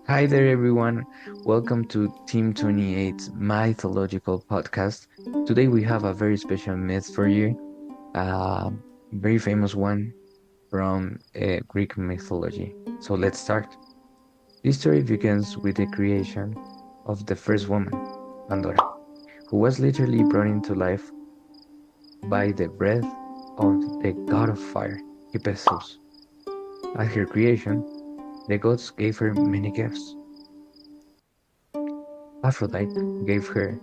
Hi there, everyone. Welcome to Team 28's Mythological podcast. Today we have a very special myth for you, a very famous one from Greek mythology. So let's start. This story begins with the creation of the first woman, Pandora, who was literally brought into life by the breath of the god of fire, Hephaestus. At her creation, the gods gave her many gifts. Aphrodite gave her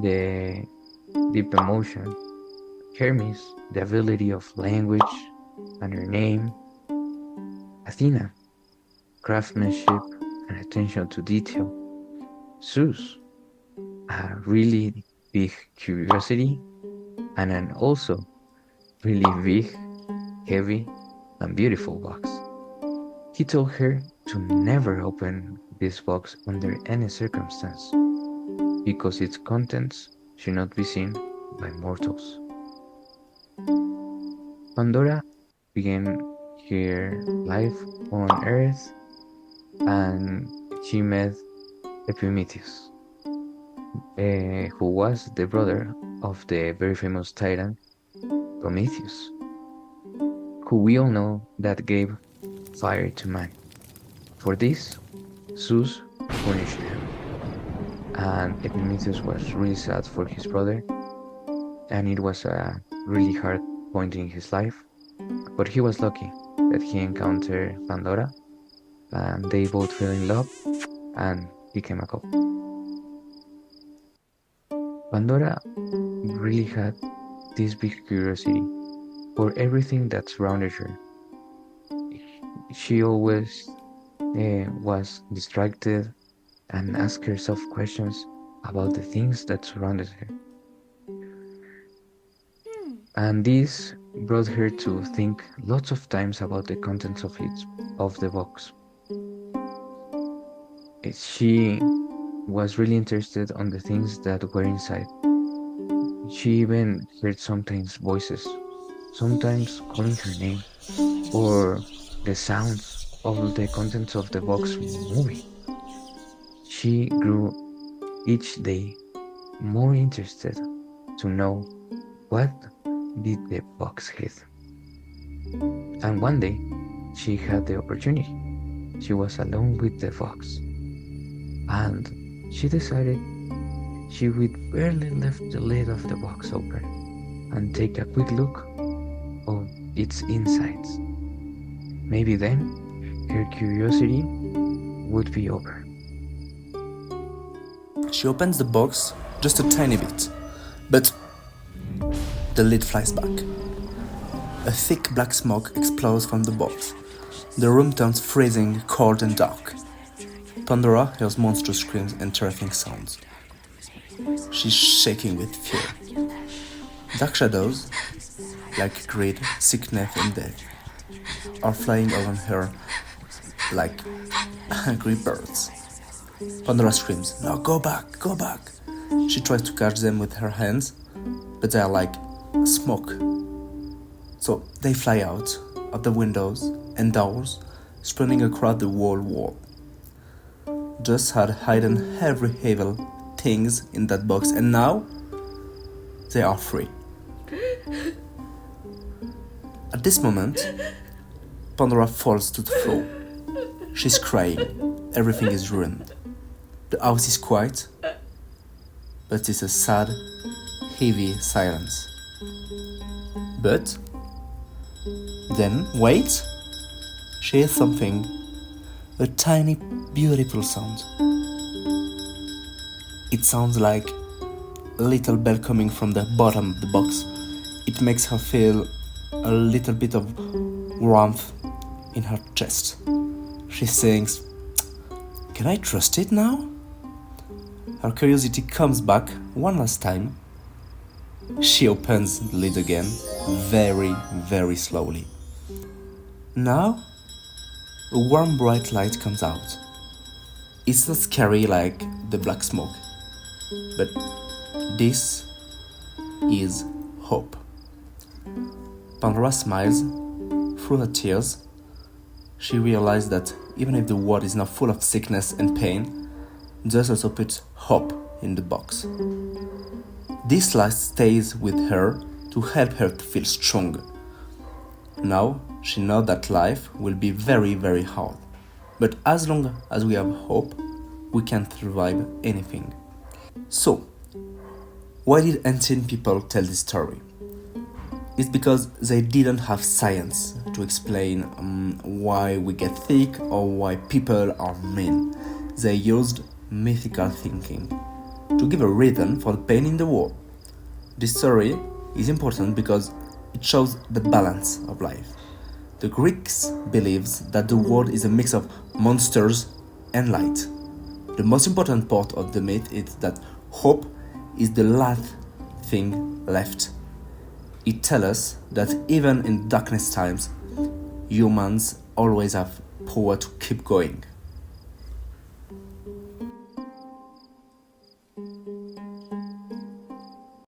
the deep emotion, Hermes the ability of language and her name, Athena craftsmanship and attention to detail, Zeus a really big curiosity and an also really big, heavy and beautiful box. He told her to never open this box under any circumstance because its contents should not be seen by mortals. Pandora began her life on Earth and she met Epimetheus, who was the brother of the very famous titan Prometheus, who we all know that gave fire to man. For this, Zeus punished him, and Epimetheus was really sad for his brother, and it was a really hard point in his life. But he was lucky that he encountered Pandora, and they both fell in love and became a couple. Pandora really had this big curiosity for everything that surrounded her. She always was distracted and asked herself questions about the things that surrounded her. And this brought her to think lots of times about the contents of the box. She was really interested on the things that were inside. She even heard sometimes voices, sometimes calling her name, or the sounds of the contents of the box moving. She grew each day more interested to know what did the box hid. And one day she had the opportunity. She was alone with the box, and she decided she would barely lift the lid of the box open and take a quick look of its insides. Maybe then her curiosity would be over. She opens the box just a tiny bit, but the lid flies back. A thick black smoke explodes from the box. The room turns freezing, cold and dark. Pandora hears monstrous screams and terrifying sounds. She's shaking with fear. Dark shadows, like greed, sickness and death, are flying over her like angry birds. Pandora screams, "No, go back, go back!" She tries to catch them with her hands, but they are like smoke. So they fly out of the windows and doors, spreading across the whole wall. Just had hidden every evil things in that box, and now they are free. At this moment, Pandora falls to the floor. She's crying. Everything is ruined. The house is quiet, but it's a sad, heavy silence. But then, wait, she hears something, a tiny, beautiful sound. It sounds like a little bell coming from the bottom of the box. It makes her feel a little bit of warmth in her chest. She thinks, "Can I trust it now?" Her curiosity comes back one last time. She opens the lid again, very, very slowly. Now, a warm, bright light comes out. It's not scary like the black smoke, but this is hope. Pandora smiles through her tears. She realizes that even if the world is now full of sickness and pain, Zeus also puts hope in the box. This light stays with her to help her to feel strong. Now she knows that life will be very, very hard. But as long as we have hope, we can survive anything. So, why did ancient people tell this story? It's because they didn't have science to explain why we get sick or why people are mean. They used mythical thinking to give a reason for the pain in the world. This story is important because it shows the balance of life. The Greeks believed that the world is a mix of monsters and light. The most important part of the myth is that hope is the last thing left. It tells us that even in darkness times, humans always have power to keep going.